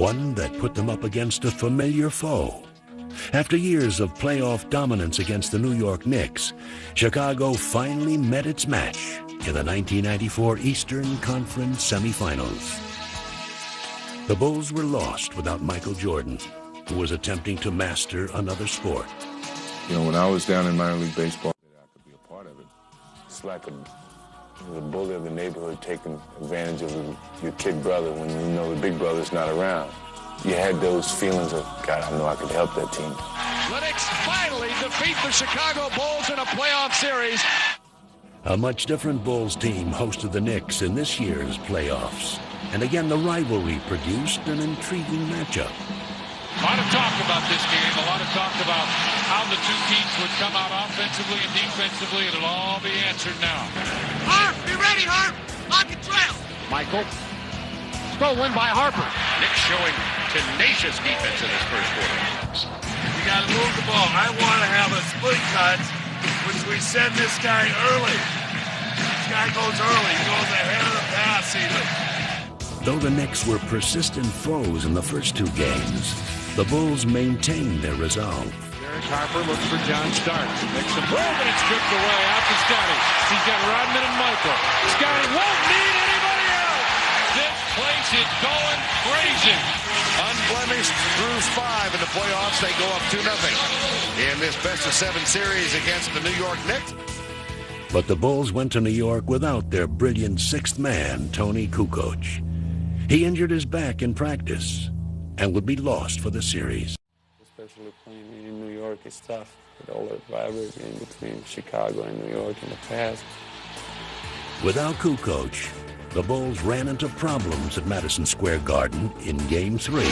one that put them up against a familiar foe. After years of playoff dominance against the New York Knicks, Chicago finally met its match in the 1994 Eastern Conference semifinals. The Bulls were lost without Michael Jordan, who was attempting to master another sport. You know, when I was down in minor league baseball, I could be a part of it. It's like a bully of the neighborhood taking advantage of your kid brother when you know the big brother's not around. You had those feelings of, God, I know I could help that team. The Knicks finally defeat the Chicago Bulls in a playoff series. A much different Bulls team hosted the Knicks in this year's playoffs. And again, the rivalry produced an intriguing matchup. A lot of talk about this game, a lot of talk about how the two teams would come out offensively and defensively. It'll all be answered now. Harp, be ready, Harp. Lock and trail. Michael. Stolen by Harper. Knicks showing tenacious defense in this first quarter. You got to move the ball. I want to have a split cut, which we send this guy early. This guy goes early. He goes ahead of the pass even. Though the Knicks were persistent foes in the first two games, the Bulls maintained their resolve. Derek Harper looks for John Starks. Makes a move and it's stripped away. Out to Scotty. He's got Rodman and Michael. Scotty won't need anybody else. This place is going crazy. Unblemished through 5 in the playoffs. They go up 2-0 in this best-of-7 series against the New York Knicks. But the Bulls went to New York without their brilliant sixth man, Tony Kukoc. He injured his back in practice and would be lost for the series. Especially playing in New York is tough with all that rivalry in between Chicago and New York in the past. Without Kukoc, the Bulls ran into problems at Madison Square Garden in Game 3.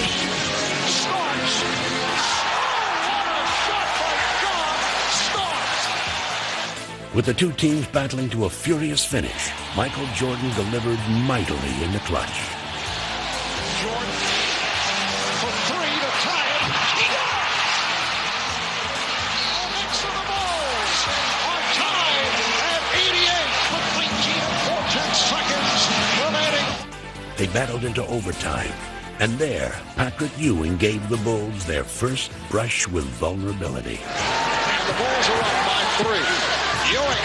With the two teams battling to a furious finish, Michael Jordan delivered mightily in the clutch. Jordan for 3 to tie it. He does! The Knicks of the Bulls are tied at 88 with 19 seconds remaining. They battled into overtime, and there, Patrick Ewing gave the Bulls their first brush with vulnerability. And the Bulls are up by 3. Ewing,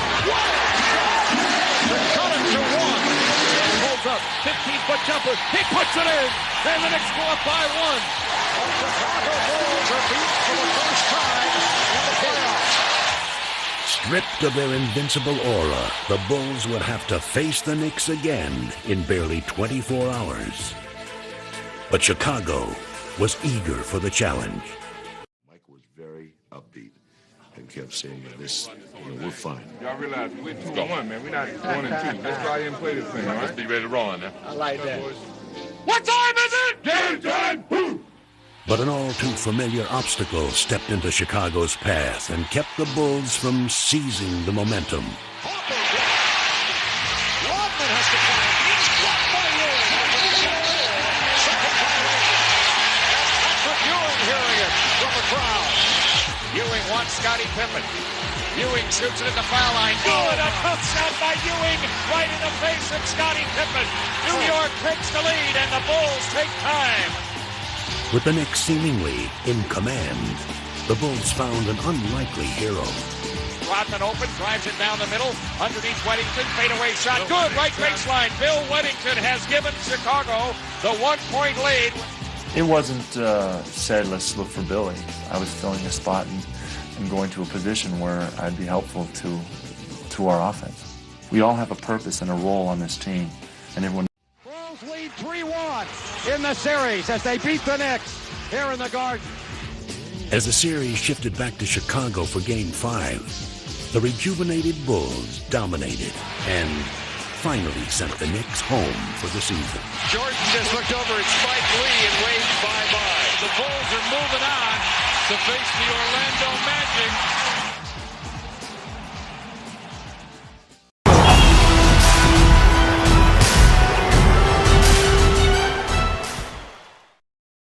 to cut it to 1. He holds up, 15-foot jumper, he puts it in, and the Knicks go up by 1. The Chicago Bulls are beat for the first time in the playoffs. Stripped of their invincible aura, the Bulls would have to face the Knicks again in barely 24 hours. But Chicago was eager for the challenge. Mike was very upbeat and kept saying, this, we're fine. Y'all realize we're 2-1, man. We're not 1-2. Let's go out here and play this thing, all right? Let's be ready to roll on now. I like that. What time is it? Game time! But an all-too-familiar obstacle stepped into Chicago's path and kept the Bulls from seizing the momentum. Rodman has to play. He's blocked by Ewing. Second violation. And Patrick Ewing hearing it from the crowd. Ewing wants Scottie Pippen. Ewing shoots it at the foul line. Good, a tough shot by Ewing right in the face of Scottie Pippen. New York takes the lead and the Bulls take time. With the Knicks seemingly in command, the Bulls found an unlikely hero. Rodman open, drives it down the middle, underneath Weddington, fadeaway shot, good, right baseline. Bill Weddington has given Chicago the 1-point lead. It wasn't said, let's look for Billy. I was filling a spot and going to a position where I'd be helpful to our offense. We all have a purpose and a role on this team, and everyone. Bulls lead 3-1 in the series as they beat the Knicks here in the Garden. As the series shifted back to Chicago for Game 5, the rejuvenated Bulls dominated and finally sent the Knicks home for the season. Jordan just looked over at Spike Lee and waved bye-bye. The Bulls are moving on to face the Orlando Magic